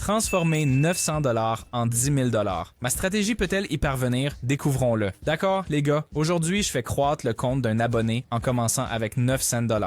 Transformer 900 $ en 10 000 $. Ma stratégie peut-elle y parvenir? Découvrons-le. D'accord, les gars? Aujourd'hui, je fais croître le compte d'un abonné en commençant avec 900 $.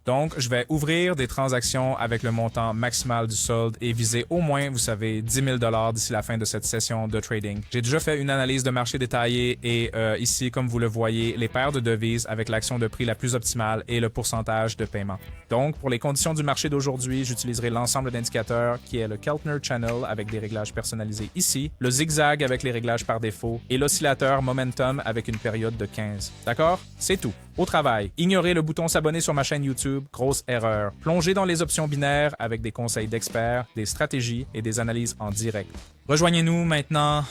Donc, je vais ouvrir des transactions avec le montant maximal du solde et viser au moins, vous savez, 10 000 $ d'ici la fin de cette session de trading. J'ai déjà fait une analyse de marché détaillée et ici, comme vous le voyez, les paires de devises avec l'action de prix la plus optimale et le pourcentage de paiement. Donc, pour les conditions du marché d'aujourd'hui, j'utiliserai l'ensemble d'indicateurs qui est le Keltner Channel avec des réglages personnalisés ici, le zigzag avec les réglages par défaut et l'oscillateur Momentum avec une période de 15. D'accord? C'est tout. Au travail, ignorez le bouton s'abonner sur ma chaîne YouTube, grosse erreur. Plongez dans les options binaires avec des conseils d'experts, des stratégies et des analyses en direct. Rejoignez-nous maintenant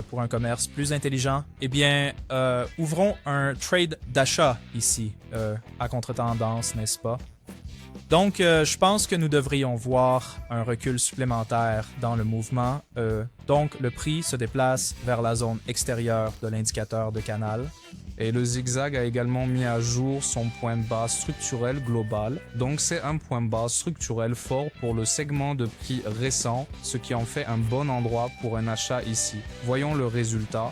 pour un commerce plus intelligent. Eh bien, ouvrons un trade d'achat ici, à contre-tendance, n'est-ce pas? Donc, je pense que nous devrions voir un recul supplémentaire dans le mouvement. Donc, le prix se déplace vers la zone extérieure de l'indicateur de canal. Et le zigzag a également mis à jour son point de base structurel global. Donc, c'est un point de base structurel fort pour le segment de prix récent, ce qui en fait un bon endroit pour un achat ici. Voyons le résultat.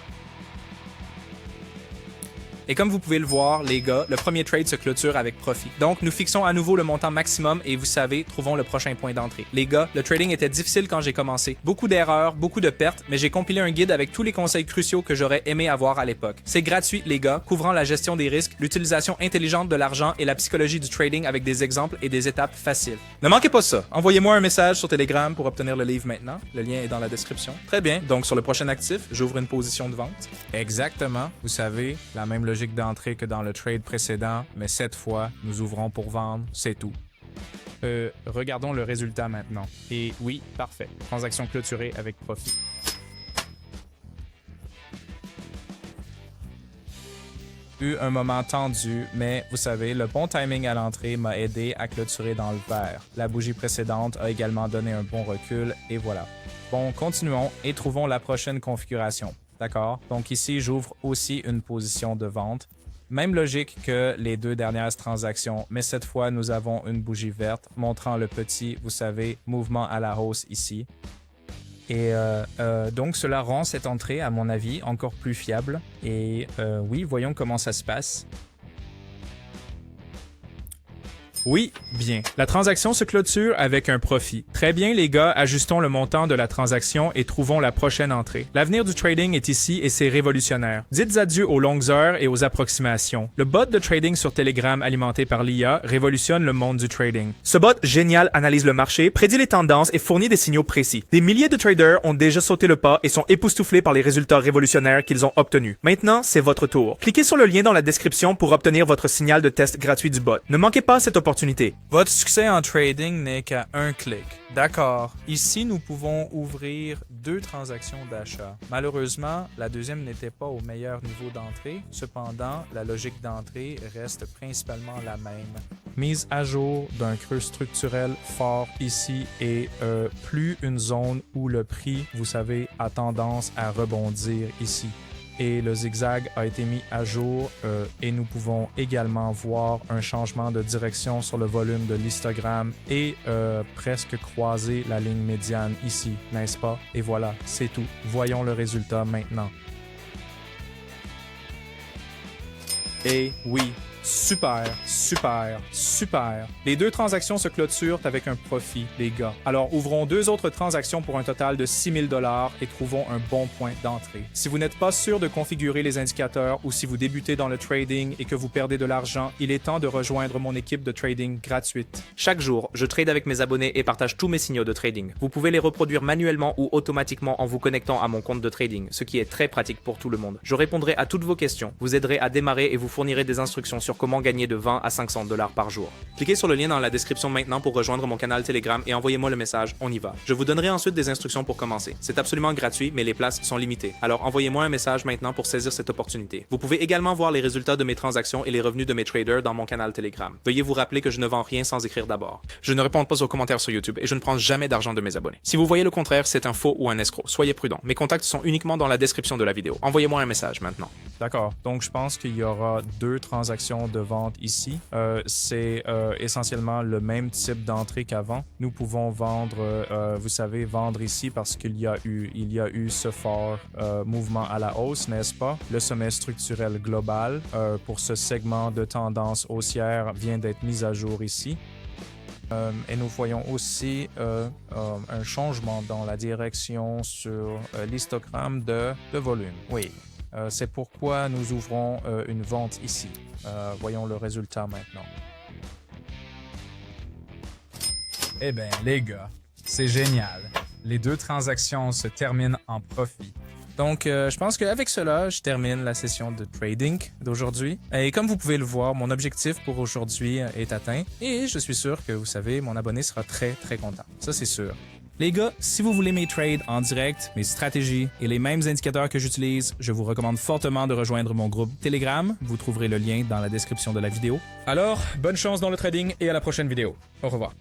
Et comme vous pouvez le voir, les gars, le premier trade se clôture avec profit. Donc, nous fixons à nouveau le montant maximum et vous savez, trouvons le prochain point d'entrée. Les gars, le trading était difficile quand j'ai commencé. Beaucoup d'erreurs, beaucoup de pertes, mais j'ai compilé un guide avec tous les conseils cruciaux que j'aurais aimé avoir à l'époque. C'est gratuit, les gars, couvrant la gestion des risques, l'utilisation intelligente de l'argent et la psychologie du trading avec des exemples et des étapes faciles. Ne manquez pas ça. Envoyez-moi un message sur Telegram pour obtenir le livre maintenant. Le lien est dans la description. Très bien. Donc, sur le prochain actif, j'ouvre une position de vente. Exactement. Vous savez, la même logique d'entrée que dans le trade précédent, mais cette fois, nous ouvrons pour vendre, c'est tout. Regardons le résultat maintenant. Et oui, parfait. Transaction clôturée avec profit. Eu un moment tendu, mais vous savez, le bon timing à l'entrée m'a aidé à clôturer dans le vert. La bougie précédente a également donné un bon recul, et voilà. Bon, continuons et trouvons la prochaine configuration. D'accord? Donc ici, j'ouvre aussi une position de vente. Même logique que les deux dernières transactions, mais cette fois, nous avons une bougie verte montrant le petit, vous savez, mouvement à la hausse ici. Et donc, cela rend cette entrée, à mon avis, encore plus fiable. Et oui, voyons comment ça se passe. Oui, bien. La transaction se clôture avec un profit. Très bien, les gars, ajustons le montant de la transaction et trouvons la prochaine entrée. L'avenir du trading est ici et c'est révolutionnaire. Dites adieu aux longues heures et aux approximations. Le bot de trading sur Telegram alimenté par l'IA révolutionne le monde du trading. Ce bot génial analyse le marché, prédit les tendances et fournit des signaux précis. Des milliers de traders ont déjà sauté le pas et sont époustouflés par les résultats révolutionnaires qu'ils ont obtenus. Maintenant, c'est votre tour. Cliquez sur le lien dans la description pour obtenir votre signal de test gratuit du bot. Ne manquez pas cette opportunité. Votre succès en trading n'est qu'à un clic. D'accord. Ici, nous pouvons ouvrir 2 transactions d'achat. Malheureusement, la deuxième n'était pas au meilleur niveau d'entrée. Cependant, la logique d'entrée reste principalement la même. Mise à jour d'un creux structurel fort ici et plus une zone où le prix, vous savez, a tendance à rebondir ici. Et le zigzag a été mis à jour et nous pouvons également voir un changement de direction sur le volume de l'histogramme et presque croiser la ligne médiane ici, n'est-ce pas? Et voilà, c'est tout. Voyons le résultat maintenant. Et oui, super, super, super. Les 2 transactions se clôturent avec un profit, les gars. Alors, ouvrons 2 autres transactions pour un total de 6 000 $ et trouvons un bon point d'entrée. Si vous n'êtes pas sûr de configurer les indicateurs ou si vous débutez dans le trading et que vous perdez de l'argent, il est temps de rejoindre mon équipe de trading gratuite. Chaque jour, je trade avec mes abonnés et partage tous mes signaux de trading. Vous pouvez les reproduire manuellement ou automatiquement en vous connectant à mon compte de trading, ce qui est très pratique pour tout le monde. Je répondrai à toutes vos questions, vous aiderai à démarrer et vous fournirai des instructions sur comment gagner de 20 à 500 $ par jour. Cliquez sur le lien dans la description maintenant pour rejoindre mon canal Telegram et envoyez-moi le message « On y va ». Je vous donnerai ensuite des instructions pour commencer. C'est absolument gratuit, mais les places sont limitées. Alors envoyez-moi un message maintenant pour saisir cette opportunité. Vous pouvez également voir les résultats de mes transactions et les revenus de mes traders dans mon canal Telegram. Veuillez vous rappeler que je ne vends rien sans écrire d'abord. Je ne réponds pas aux commentaires sur YouTube et je ne prends jamais d'argent de mes abonnés. Si vous voyez le contraire, c'est un faux ou un escroc. Soyez prudent. Mes contacts sont uniquement dans la description de la vidéo. Envoyez-moi un message maintenant. D'accord. Donc je pense qu'il y aura 2 transactions section de vente ici. C'est essentiellement le même type d'entrée qu'avant. Nous pouvons vendre, vous savez, vendre ici parce qu'il y a eu ce fort mouvement à la hausse, n'est-ce pas? Le sommet structurel global pour ce segment de tendance haussière vient d'être mis à jour ici. Et nous voyons aussi un changement dans la direction sur l'histogramme de volume. Oui, c'est pourquoi nous ouvrons une vente ici. Voyons le résultat maintenant. Eh bien, les gars, c'est génial. Les 2 transactions se terminent en profit. Donc, je pense qu'avec cela, je termine la session de trading d'aujourd'hui. Et comme vous pouvez le voir, mon objectif pour aujourd'hui est atteint. Et je suis sûr que, vous savez, mon abonné sera très, très content. Ça, c'est sûr. Les gars, si vous voulez mes trades en direct, mes stratégies et les mêmes indicateurs que j'utilise, je vous recommande fortement de rejoindre mon groupe Telegram. Vous trouverez le lien dans la description de la vidéo. Alors, bonne chance dans le trading et à la prochaine vidéo. Au revoir.